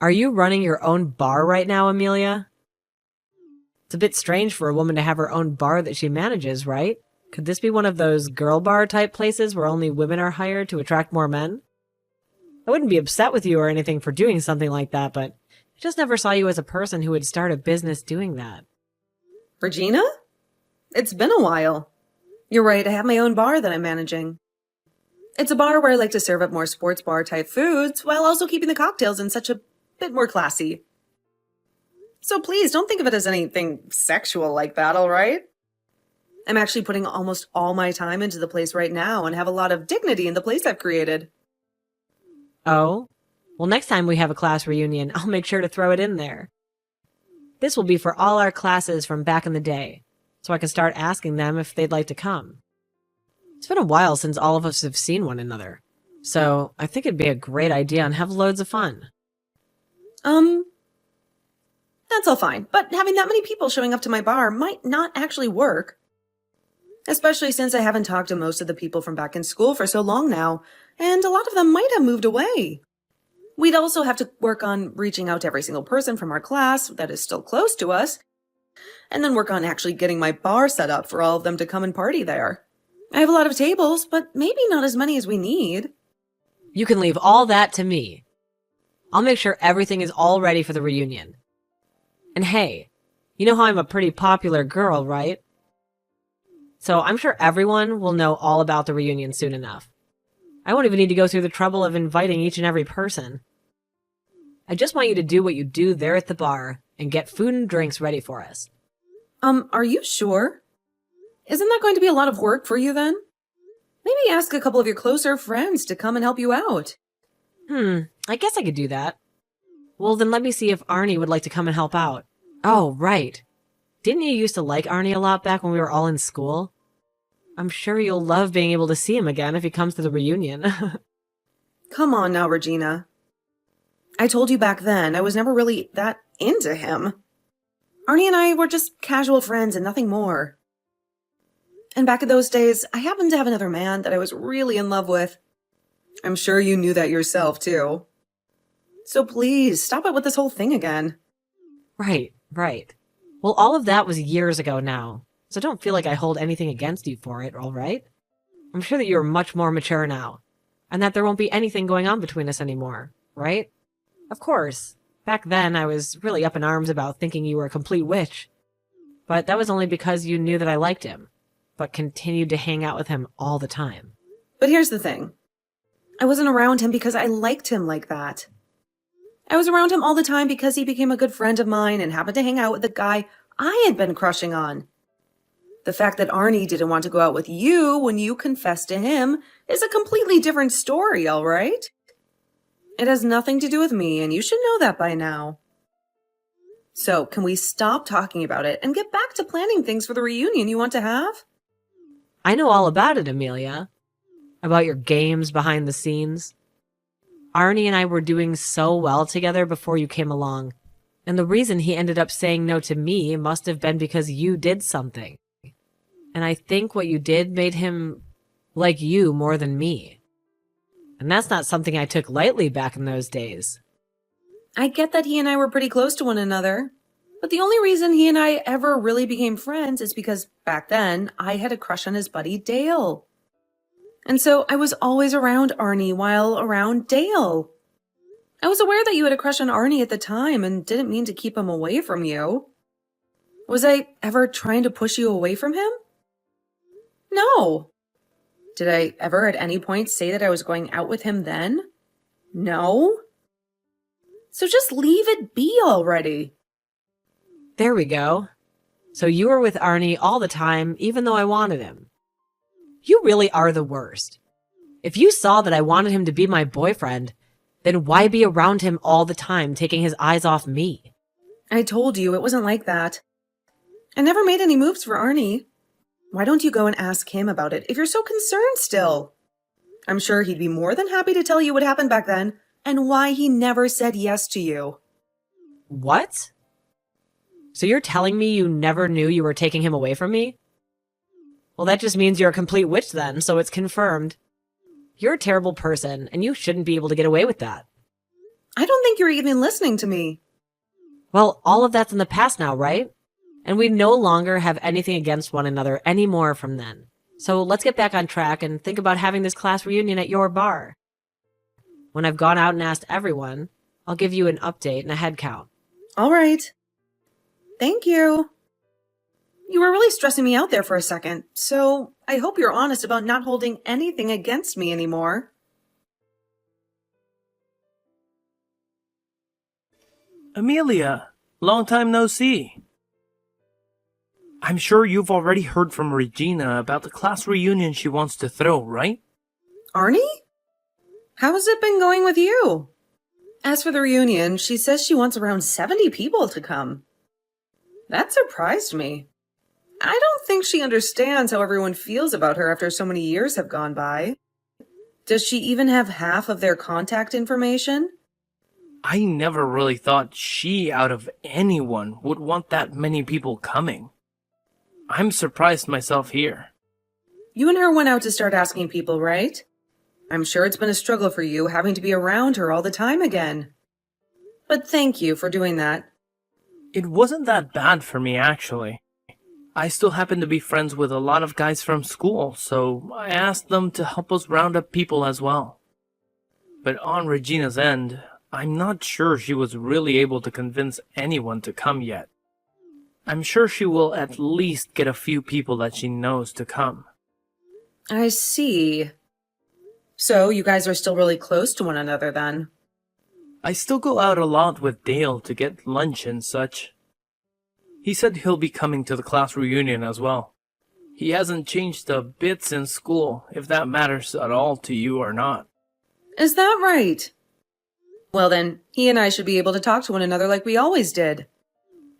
Are you running your own bar right now, Amelia? It's a bit strange for a woman to have her own bar that she manages, right? Could this be one of those girl bar type places where only women are hired to attract more men? I wouldn't be upset with you or anything for doing something like that, but I just never saw you as a person who would start a business doing that. Regina? It's been a while. You're right, I have my own bar that I'm managing. It's a bar where I like to serve up more sports bar type foods while also keeping the cocktails in such a bit more classy. So please don't think of it as anything sexual like that, all right? I'm actually putting almost all my time into the place right now and have a lot of dignity in the place I've created. Oh? Well, next time we have a class reunion, I'll make sure to throw it in there. This will be for all our classes from back in the day, so I can start asking them if they'd like to come. It's been a while since all of us have seen one another, so I think it'd be a great idea and have loads of fun. That's all fine, but having that many people showing up to my bar might not actually work. Especially since I haven't talked to most of the people from back in school for so long now, and a lot of them might have moved away. We'd also have to work on reaching out to every single person from our class that is still close to us, and then work on actually getting my bar set up for all of them to come and party there. I have a lot of tables, but maybe not as many as we need. You can leave all that to me. I'll make sure everything is all ready for the reunion. And hey, you know how I'm a pretty popular girl, right? So I'm sure everyone will know all about the reunion soon enough. I won't even need to go through the trouble of inviting each and every person. I just want you to do what you do there at the bar and get food and drinks ready for us. Are you sure? Isn't that going to be a lot of work for you then? Maybe ask a couple of your closer friends to come and help you out. I guess I could do that. Well, then let me see if Arnie would like to come and help out. Oh, right. Didn't you used to like Arnie a lot back when we were all in school? I'm sure you'll love being able to see him again if he comes to the reunion. Come on now, Regina. I told you back then I was never really that into him. Arnie and I were just casual friends and nothing more. And back in those days, I happened to have another man that I was really in love with. I'm sure you knew that yourself, too. So please, stop it with this whole thing again. Right. Well, all of that was years ago now, so don't feel like I hold anything against you for it, all right? I'm sure that you're much more mature now, and that there won't be anything going on between us anymore, right? Of course, back then I was really up in arms about thinking you were a complete witch, but that was only because you knew that I liked him, but continued to hang out with him all the time. But here's the thing. I wasn't around him because I liked him like that. I was around him all the time because he became a good friend of mine and happened to hang out with the guy I had been crushing on. The fact that Arnie didn't want to go out with you when you confessed to him is a completely different story, all right? It has nothing to do with me, and you should know that by now. So, can we stop talking about it and get back to planning things for the reunion you want to have? I know all about it, Amelia. About your games behind the scenes. Arnie and I were doing so well together before you came along, and the reason he ended up saying no to me must have been because you did something. And I think what you did made him like you more than me. And that's not something I took lightly back in those days. I get that he and I were pretty close to one another, but the only reason he and I ever really became friends is because back then I had a crush on his buddy Dale. And so I was always around Arnie while around Dale. I was aware that you had a crush on Arnie at the time and didn't mean to keep him away from you. Was I ever trying to push you away from him? No. Did I ever at any point say that I was going out with him then? No. So just leave it be already. There we go. So you were with Arnie all the time, even though I wanted him. You really are the worst. If you saw that I wanted him to be my boyfriend, then why be around him all the time, taking his eyes off me? I told you it wasn't like that. I never made any moves for Arnie. Why don't you go and ask him about it if you're so concerned still? I'm sure he'd be more than happy to tell you what happened back then and why he never said yes to you. What? So you're telling me you never knew you were taking him away from me? Well, that just means you're a complete witch then, so it's confirmed. You're a terrible person, and you shouldn't be able to get away with that. I don't think you're even listening to me. Well, all of that's in the past now, right? And we no longer have anything against one another anymore from then. So let's get back on track and think about having this class reunion at your bar. When I've gone out and asked everyone, I'll give you an update and a head count. All right. Thank you. You were really stressing me out there for a second, so I hope you're honest about not holding anything against me anymore. Amelia, long time no see. I'm sure you've already heard from Regina about the class reunion she wants to throw, right? Arnie? How has it been going with you? As for the reunion, she says she wants around 70 people to come. That surprised me. I don't think she understands how everyone feels about her after so many years have gone by. Does she even have half of their contact information? I never really thought she, out of anyone, would want that many people coming. I'm surprised myself here. You and her went out to start asking people, right? I'm sure it's been a struggle for you having to be around her all the time again. But thank you for doing that. It wasn't that bad for me, actually. I still happen to be friends with a lot of guys from school, so I asked them to help us round up people as well. But on Regina's end, I'm not sure she was really able to convince anyone to come yet. I'm sure she will at least get a few people that she knows to come. I see. So you guys are still really close to one another then? I still go out a lot with Dale to get lunch and such. He said he'll be coming to the class reunion as well. He hasn't changed a bit since school, if that matters at all to you or not. Is that right? Well then, he and I should be able to talk to one another like we always did.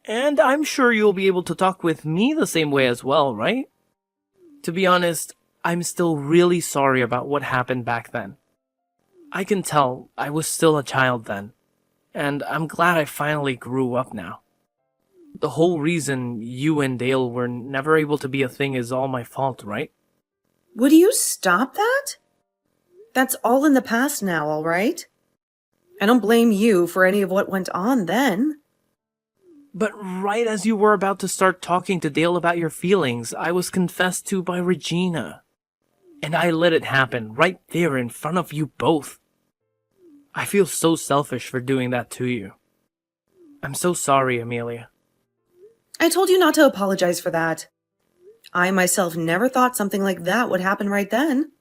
And I'm sure you'll be able to talk with me the same way as well, right? To be honest, I'm still really sorry about what happened back then. I can tell I was still a child then, and I'm glad I finally grew up now. The whole reason you and Dale were never able to be a thing is all my fault, right? Would you stop that? That's all in the past now, all right? I don't blame you for any of what went on then. But right as you were about to start talking to Dale about your feelings, I was confessed to by Regina. And I let it happen right there in front of you both. I feel so selfish for doing that to you. I'm so sorry, Amelia. I told you not to apologize for that. I myself never thought something like that would happen right then.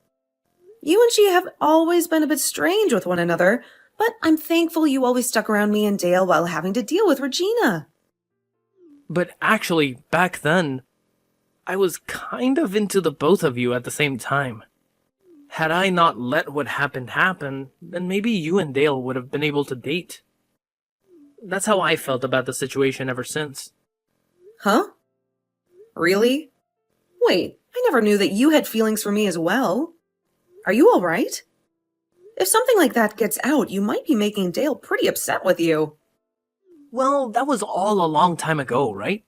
You and she have always been a bit strange with one another, but I'm thankful you always stuck around me and Dale while having to deal with Regina. But actually, back then, I was kind of into the both of you at the same time. Had I not let what happened happen, then maybe you and Dale would have been able to date. That's how I felt about the situation ever since. Huh? Really? Wait, I never knew that you had feelings for me as well. Are you all right? If something like that gets out, you might be making Dale pretty upset with you. Well, that was all a long time ago, right?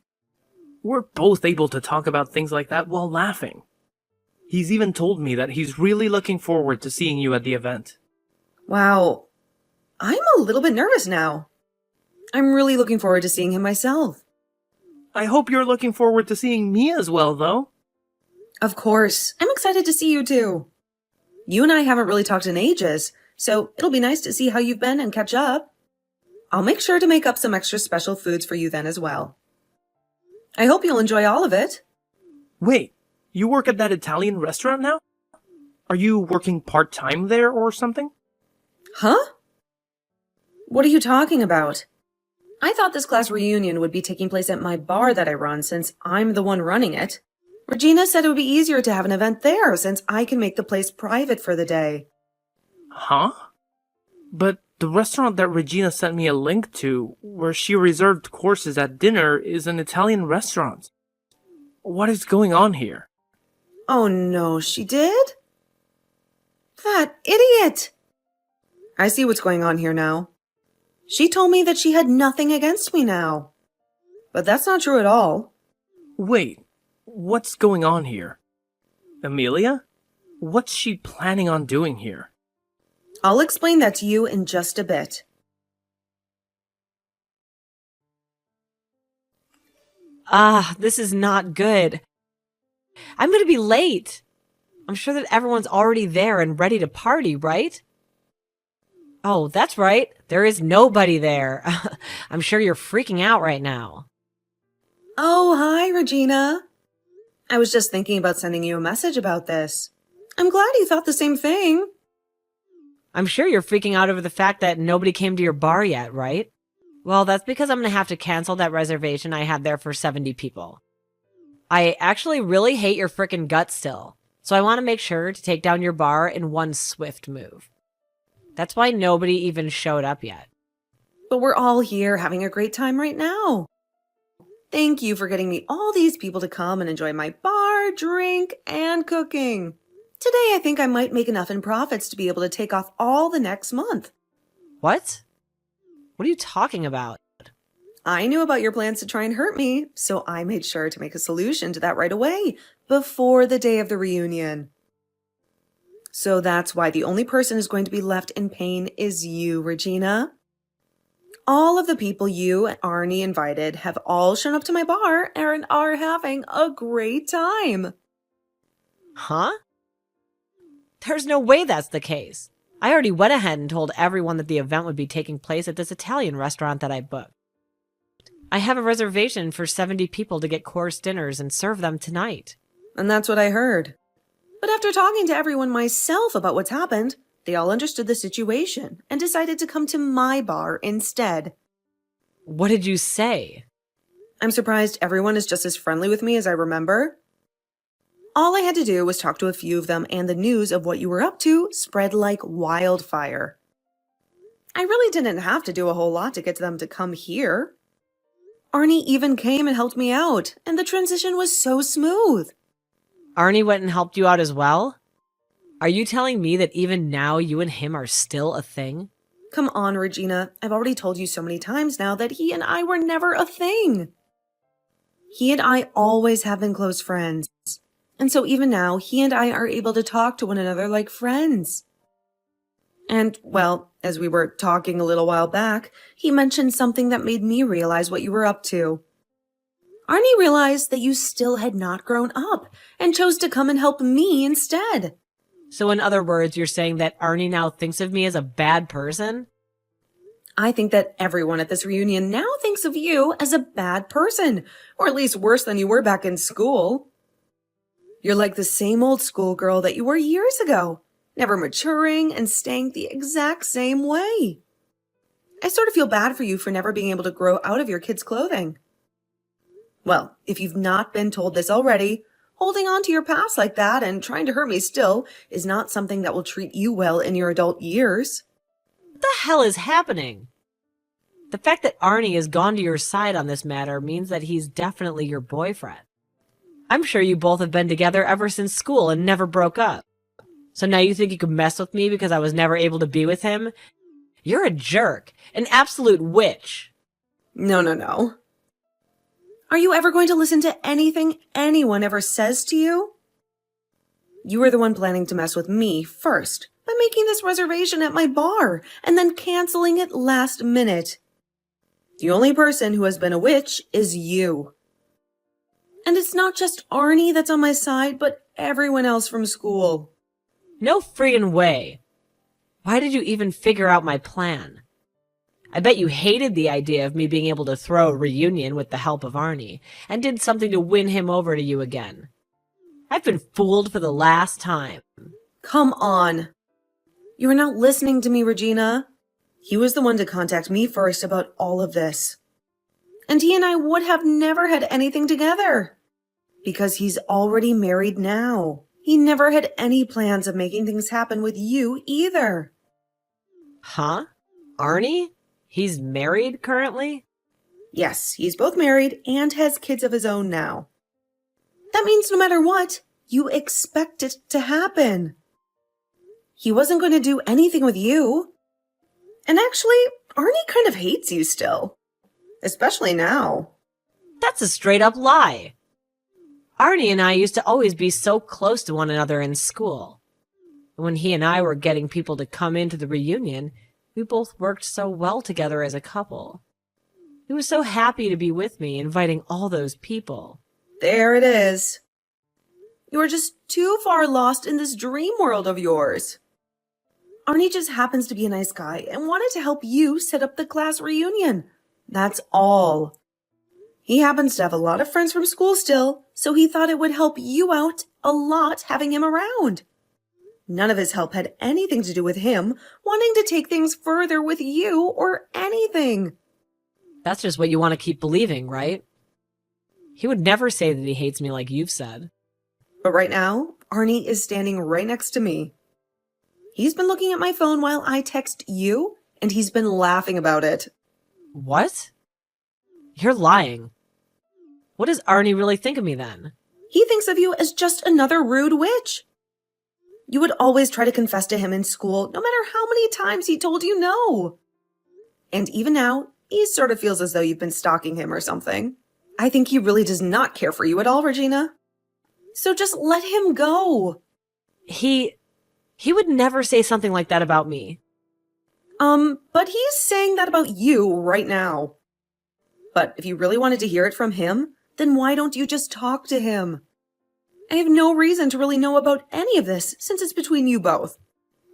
We're both able to talk about things like that while laughing. He's even told me that he's really looking forward to seeing you at the event. Wow. I'm a little bit nervous now. I'm really looking forward to seeing him myself. I hope you're looking forward to seeing me as well, though. Of course. I'm excited to see you too. You and I haven't really talked in ages, so it'll be nice to see how you've been and catch up. I'll make sure to make up some extra special foods for you then as well. I hope you'll enjoy all of it. Wait, you work at that Italian restaurant now? Are you working part-time there or something? Huh? What are you talking about? I thought this class reunion would be taking place at my bar that I run since I'm the one running it. Regina said it would be easier to have an event there since I can make the place private for the day. Huh? But the restaurant that Regina sent me a link to, where she reserved courses at dinner, is an Italian restaurant. What is going on here? Oh no, she did? That idiot! I see what's going on here now. She told me that she had nothing against me now. But that's not true at all. Wait, what's going on here? Amelia? What's she planning on doing here? I'll explain that to you in just a bit. This is not good. I'm gonna be late. I'm sure that everyone's already there and ready to party, right? Oh, that's right. There is nobody there. I'm sure you're freaking out right now. Oh, hi, Regina. I was just thinking about sending you a message about this. I'm glad you thought the same thing. I'm sure you're freaking out over the fact that nobody came to your bar yet, right? Well, that's because I'm gonna have to cancel that reservation I had there for 70 people. I actually really hate your frickin' guts still, so I want to make sure to take down your bar in one swift move. That's why nobody even showed up yet. But we're all here having a great time right now. Thank you for getting me all these people to come and enjoy my bar, drink, and cooking. Today I think I might make enough in profits to be able to take off all the next month. What? What are you talking about? I knew about your plans to try and hurt me, so I made sure to make a solution to that right away, before the day of the reunion. So that's why the only person who's going to be left in pain is you, Regina. All of the people you and Arnie invited have all shown up to my bar and are having a great time. Huh? There's no way that's the case. I already went ahead and told everyone that the event would be taking place at this Italian restaurant that I booked. I have a reservation for 70 people to get course dinners and serve them tonight. And that's what I heard. But after talking to everyone myself about what's happened, they all understood the situation and decided to come to my bar instead. What did you say? I'm surprised everyone is just as friendly with me as I remember. All I had to do was talk to a few of them, and the news of what you were up to spread like wildfire. I really didn't have to do a whole lot to get them to come here. Arnie even came and helped me out, and the transition was so smooth. Arnie went and helped you out as well? Are you telling me that even now you and him are still a thing? Come on, Regina. I've already told you so many times now that he and I were never a thing. He and I always have been close friends. And so even now, he and I are able to talk to one another like friends. And, well, as we were talking a little while back, he mentioned something that made me realize what you were up to. Arnie realized that you still had not grown up and chose to come and help me instead. So in other words, you're saying that Arnie now thinks of me as a bad person? I think that everyone at this reunion now thinks of you as a bad person, or at least worse than you were back in school. You're like the same old schoolgirl that you were years ago, never maturing and staying the exact same way. I sort of feel bad for you for never being able to grow out of your kids' clothing. Well, if you've not been told this already, holding on to your past like that and trying to hurt me still is not something that will treat you well in your adult years. What the hell is happening? The fact that Arnie has gone to your side on this matter means that he's definitely your boyfriend. I'm sure you both have been together ever since school and never broke up. So now you think you can mess with me because I was never able to be with him? You're a jerk, an absolute witch. No. Are you ever going to listen to anything anyone ever says to you? You were the one planning to mess with me first by making this reservation at my bar and then canceling it last minute. The only person who has been a witch is you. And it's not just Arnie that's on my side, but everyone else from school. No friggin' way. Why did you even figure out my plan? I bet you hated the idea of me being able to throw a reunion with the help of Arnie, and did something to win him over to you again. I've been fooled for the last time. Come on. You are not listening to me, Regina. He was the one to contact me first about all of this. And he and I would have never had anything together. Because he's already married now. He never had any plans of making things happen with you either. Huh? Arnie? He's married currently? Yes, he's both married and has kids of his own now. That means no matter what, you expect it to happen. He wasn't going to do anything with you. And actually, Arnie kind of hates you still. Especially now. That's a straight up lie. Arnie and I used to always be so close to one another in school. When he and I were getting people to come into the reunion, we both worked so well together as a couple. He was so happy to be with me, inviting all those people. There it is. You are just too far lost in this dream world of yours. Arnie just happens to be a nice guy and wanted to help you set up the class reunion. That's all. He happens to have a lot of friends from school still, so he thought it would help you out a lot having him around. None of his help had anything to do with him wanting to take things further with you or anything. That's just what you want to keep believing, right? He would never say that he hates me like you've said. But right now, Arnie is standing right next to me. He's been looking at my phone while I text you, and he's been laughing about it. What? You're lying. What does Arnie really think of me then? He thinks of you as just another rude witch. You would always try to confess to him in school, no matter how many times he told you no. And even now, he sort of feels as though you've been stalking him or something. I think he really does not care for you at all, Regina. So just let him go. He would never say something like that about me. But he's saying that about you right now. But if you really wanted to hear it from him, then why don't you just talk to him? I have no reason to really know about any of this since it's between you both.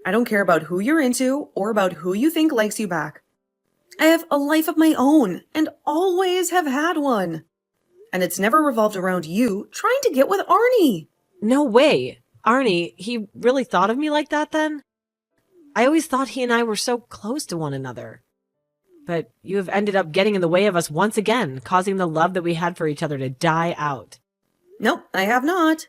I don't care about who you're into or about who you think likes you back. I have a life of my own and always have had one. And it's never revolved around you trying to get with Arnie. No way. Arnie, he really thought of me like that then? I always thought he and I were so close to one another. But you have ended up getting in the way of us once again, causing the love that we had for each other to die out. Nope, I have not.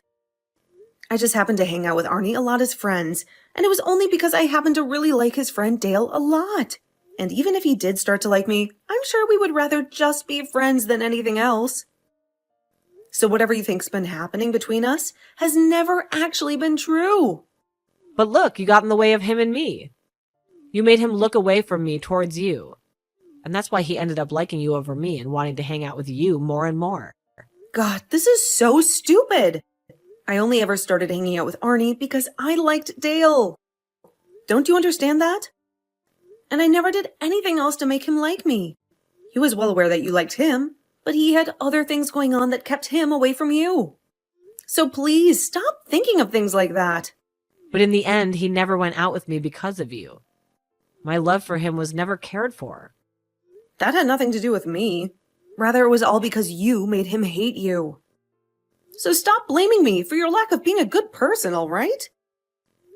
I just happened to hang out with Arnie a lot as friends, and it was only because I happened to really like his friend Dale a lot. And even if he did start to like me, I'm sure we would rather just be friends than anything else. So whatever you think's been happening between us has never actually been true. But look, you got in the way of him and me. You made him look away from me towards you. And that's why he ended up liking you over me and wanting to hang out with you more and more. God, this is so stupid. I only ever started hanging out with Arnie because I liked Dale. Don't you understand that? And I never did anything else to make him like me. He was well aware that you liked him, but he had other things going on that kept him away from you. So please stop thinking of things like that. But in the end, he never went out with me because of you. My love for him was never cared for. That had nothing to do with me. Rather, it was all because you made him hate you. So stop blaming me for your lack of being a good person, all right?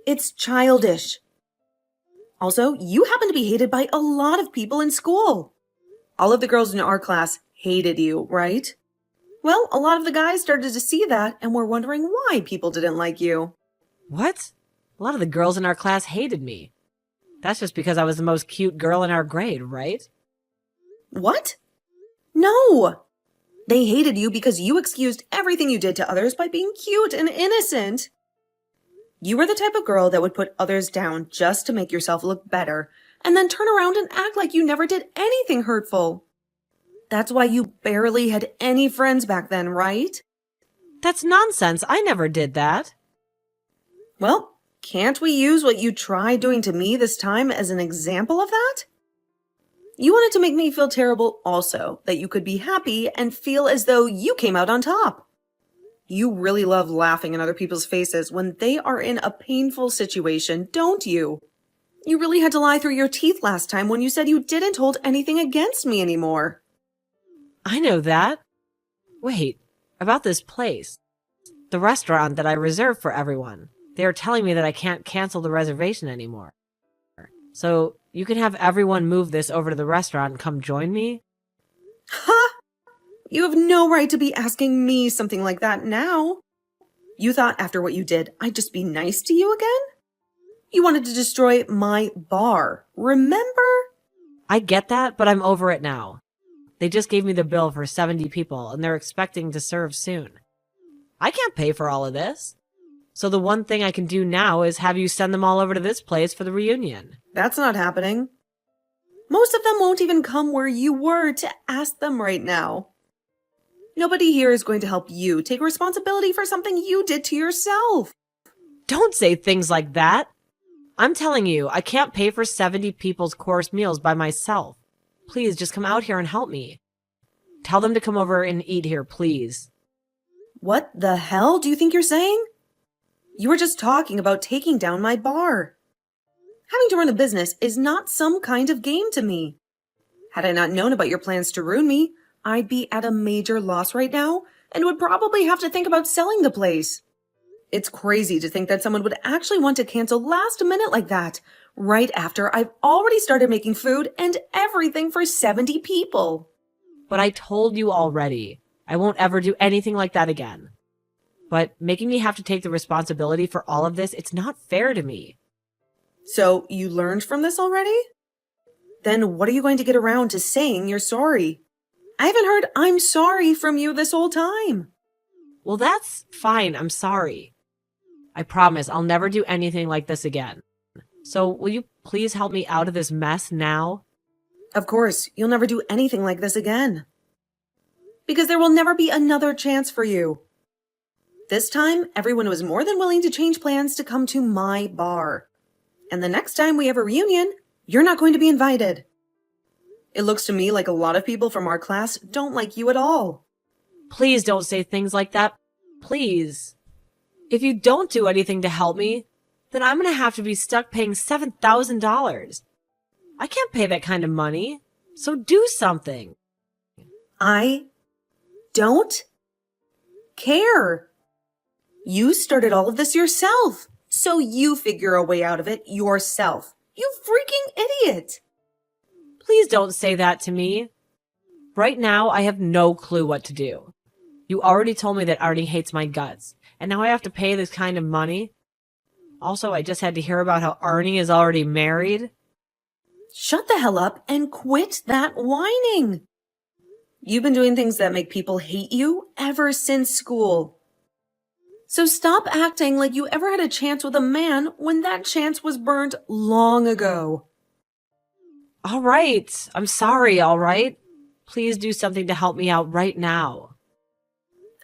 It's childish. Also, you happen to be hated by a lot of people in school. All of the girls in our class hated you, right? Well, a lot of the guys started to see that and were wondering why people didn't like you. What? A lot of the girls in our class hated me. That's just because I was the most cute girl in our grade, right? What? No! They hated you because you excused everything you did to others by being cute and innocent. You were the type of girl that would put others down just to make yourself look better, and then turn around and act like you never did anything hurtful. That's why you barely had any friends back then, right? That's nonsense. I never did that. Well, can't we use what you tried doing to me this time as an example of that? You wanted to make me feel terrible also, that you could be happy and feel as though you came out on top. You really love laughing in other people's faces when they are in a painful situation, don't you? You really had to lie through your teeth last time when you said you didn't hold anything against me anymore. I know that. Wait, about this place. The restaurant that I reserved for everyone. They are telling me that I can't cancel the reservation anymore. So you can have everyone move this over to the restaurant and come join me? Ha! You have no right to be asking me something like that now. You thought after what you did, I'd just be nice to you again? You wanted to destroy my bar, remember? I get that, but I'm over it now. They just gave me the bill for 70 people, and they're expecting to serve soon. I can't pay for all of this. So the one thing I can do now is have you send them all over to this place for the reunion. That's not happening. Most of them won't even come where you were to ask them right now. Nobody here is going to help you take responsibility for something you did to yourself. Don't say things like that. I'm telling you, I can't pay for 70 people's course meals by myself. Please just come out here and help me. Tell them to come over and eat here, please. What the hell do you think you're saying? You were just talking about taking down my bar. Having to run a business is not some kind of game to me. Had I not known about your plans to ruin me, I'd be at a major loss right now and would probably have to think about selling the place. It's crazy to think that someone would actually want to cancel last minute like that, right after I've already started making food and everything for 70 people. But I told you already, I won't ever do anything like that again. But making me have to take the responsibility for all of this, it's not fair to me. So you learned from this already? Then what are you going to get around to saying you're sorry? I haven't heard "I'm sorry" from you this whole time. Well, that's fine. I'm sorry. I promise I'll never do anything like this again. So will you please help me out of this mess now? Of course, you'll never do anything like this again. Because there will never be another chance for you. This time, everyone was more than willing to change plans to come to my bar. And the next time we have a reunion, you're not going to be invited. It looks to me like a lot of people from our class don't like you at all. Please don't say things like that. Please. If you don't do anything to help me, then I'm going to have to be stuck paying $7,000. I can't pay that kind of money. So do something. I don't care. You started all of this yourself, so you figure a way out of it yourself. You freaking idiot. Please don't say that to me. Right now, I have no clue what to do. You already told me that Arnie hates my guts, and now I have to pay this kind of money. Also, I just had to hear about how Arnie is already married. Shut the hell up and quit that whining. You've been doing things that make people hate you ever since school. So stop acting like you ever had a chance with a man when that chance was burned long ago. All right. I'm sorry, all right? Please do something to help me out right now.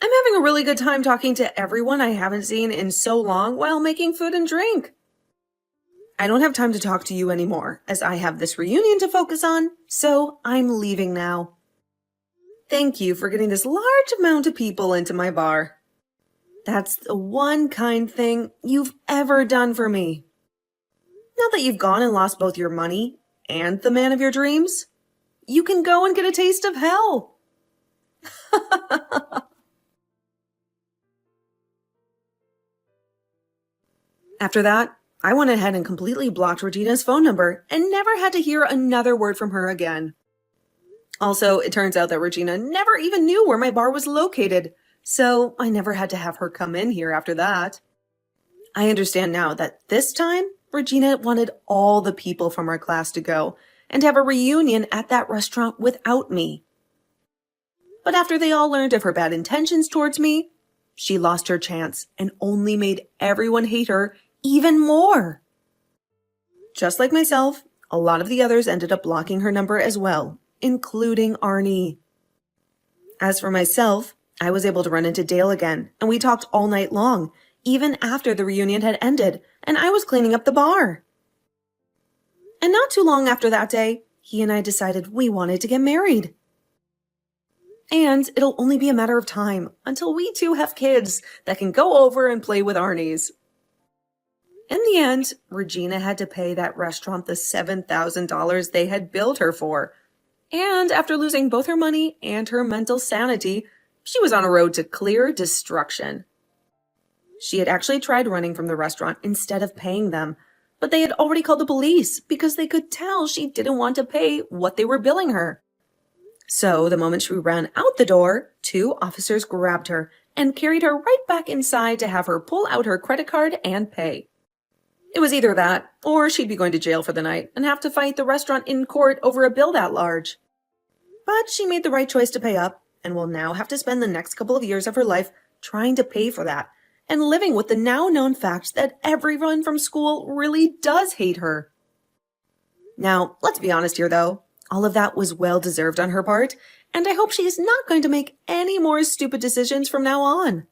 I'm having a really good time talking to everyone I haven't seen in so long while making food and drink. I don't have time to talk to you anymore, as I have this reunion to focus on, so I'm leaving now. Thank you for getting this large amount of people into my bar. That's the one kind thing you've ever done for me. Now that you've gone and lost both your money and the man of your dreams, you can go and get a taste of hell. After that, I went ahead and completely blocked Regina's phone number and never had to hear another word from her again. Also, it turns out that Regina never even knew where my bar was located, so I never had to have her come in here after that. I understand now that this time, Regina wanted all the people from our class to go and have a reunion at that restaurant without me. But after they all learned of her bad intentions towards me, she lost her chance and only made everyone hate her even more. Just like myself, a lot of the others ended up blocking her number as well, including Arnie. As for myself, I was able to run into Dale again, and we talked all night long, even after the reunion had ended, and I was cleaning up the bar. And not too long after that day, he and I decided we wanted to get married. And it'll only be a matter of time until we two have kids that can go over and play with Arnie's. In the end, Regina had to pay that restaurant the $7,000 they had billed her for. And after losing both her money and her mental sanity, she was on a road to clear destruction. She had actually tried running from the restaurant instead of paying them, but they had already called the police because they could tell she didn't want to pay what they were billing her. So the moment she ran out the door, 2 officers grabbed her and carried her right back inside to have her pull out her credit card and pay. It was either that, or she'd be going to jail for the night and have to fight the restaurant in court over a bill that large. But she made the right choice to pay up, and will now have to spend the next couple of years of her life trying to pay for that, and living with the now known fact that everyone from school really does hate her. Now, let's be honest here though, all of that was well deserved on her part, and I hope she is not going to make any more stupid decisions from now on.